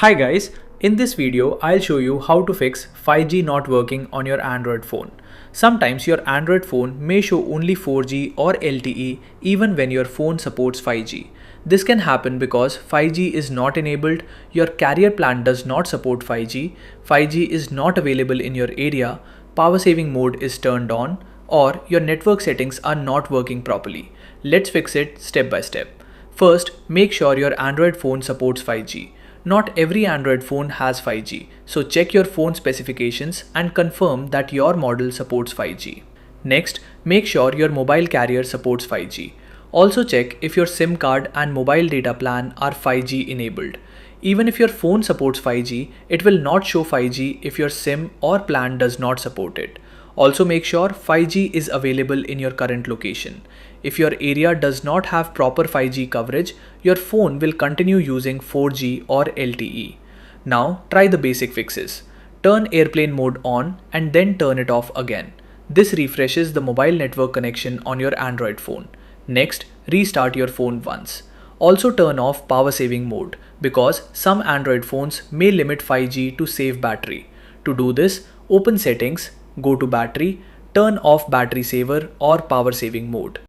Hi guys, in this video I'll show you how to fix 5G not working on your Android phone. Sometimes your Android phone may show only 4G or LTE even when your phone supports 5G. This can happen because 5G is not enabled, your carrier plan does not support 5G, 5G is not available in your area, power saving mode is turned on, or your network settings are not working properly. Let's fix it step by step. First, make sure your Android phone supports 5G. Not every Android phone has 5G, so check your phone specifications and confirm that your model supports 5G. Next, make sure your mobile carrier supports 5G. Also check if your SIM card and mobile data plan are 5G enabled. Even if your phone supports 5G, it will not show 5G if your SIM or plan does not support it. Also make sure 5G is available in your current location. If your area does not have proper 5G coverage, your phone will continue using 4G or LTE. Now try the basic fixes. Turn airplane mode on and then turn it off again. This refreshes the mobile network connection on your Android phone. Next, restart your phone once. Also turn off power saving mode because some Android phones may limit 5G to save battery. To do this, open settings, go to battery, turn off battery saver or power saving mode.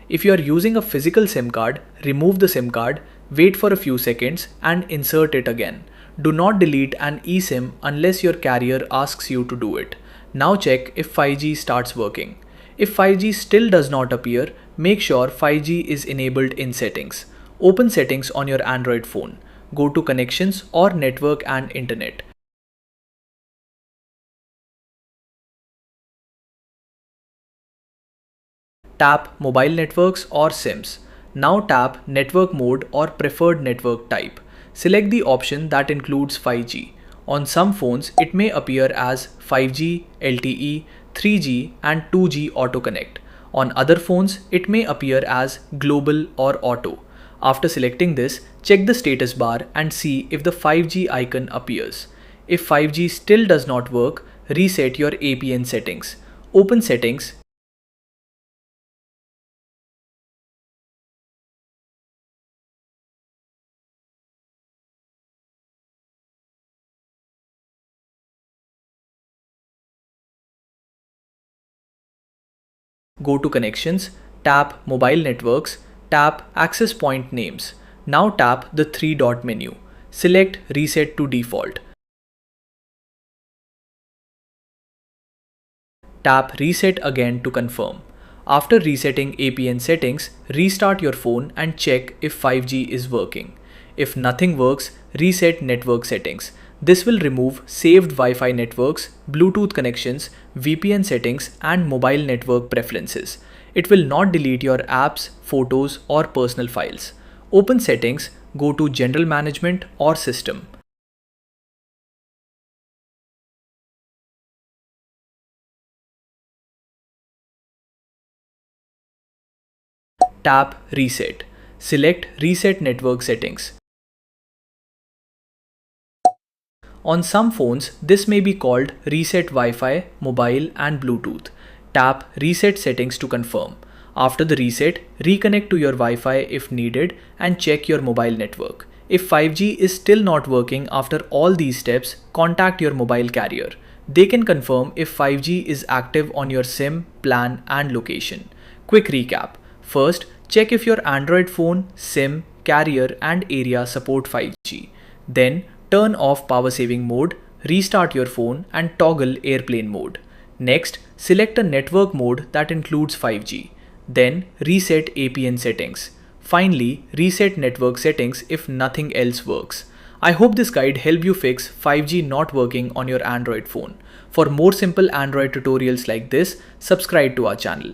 If you are using a physical SIM card, remove the SIM card, wait for a few seconds and insert it again. Do not delete an eSIM unless your carrier asks you to do it. Now check if 5G starts working. If 5G still does not appear, make sure 5G is enabled in settings. Open settings on your Android phone. Go to connections or network and internet. Tap mobile networks or SIMs. Now tap network mode or preferred network type. Select the option that includes 5G. On some phones, it may appear as 5G, LTE, 3G and 2G auto connect. On other phones, it may appear as global or auto. After selecting this, check the status bar and see if the 5G icon appears. If 5G still does not work, reset your APN settings. Open settings. Go to connections, tap mobile networks, tap access point names. Now tap the three-dot menu. Select reset to default. Tap reset again to confirm. After resetting APN settings, restart your phone and check if 5G is working. If nothing works, reset network settings. This will remove saved Wi-Fi networks, Bluetooth connections, VPN settings and mobile network preferences. It will not delete your apps, photos or personal files. Open settings, go to General Management or System. Tap Reset. Select Reset Network Settings. On some phones, this may be called Reset Wi-Fi, Mobile and Bluetooth. Tap Reset Settings to confirm. After the reset, reconnect to your Wi-Fi if needed and check your mobile network. If 5G is still not working after all these steps, contact your mobile carrier. They can confirm if 5G is active on your SIM, plan and location. Quick recap. First, check if your Android phone, SIM, carrier and area support 5G. Then, turn off power saving mode, restart your phone and toggle airplane mode. Next, select a network mode that includes 5G. Then reset APN settings. Finally, reset network settings if nothing else works. I hope this guide helped you fix 5G not working on your Android phone. For more simple Android tutorials like this, subscribe to our channel.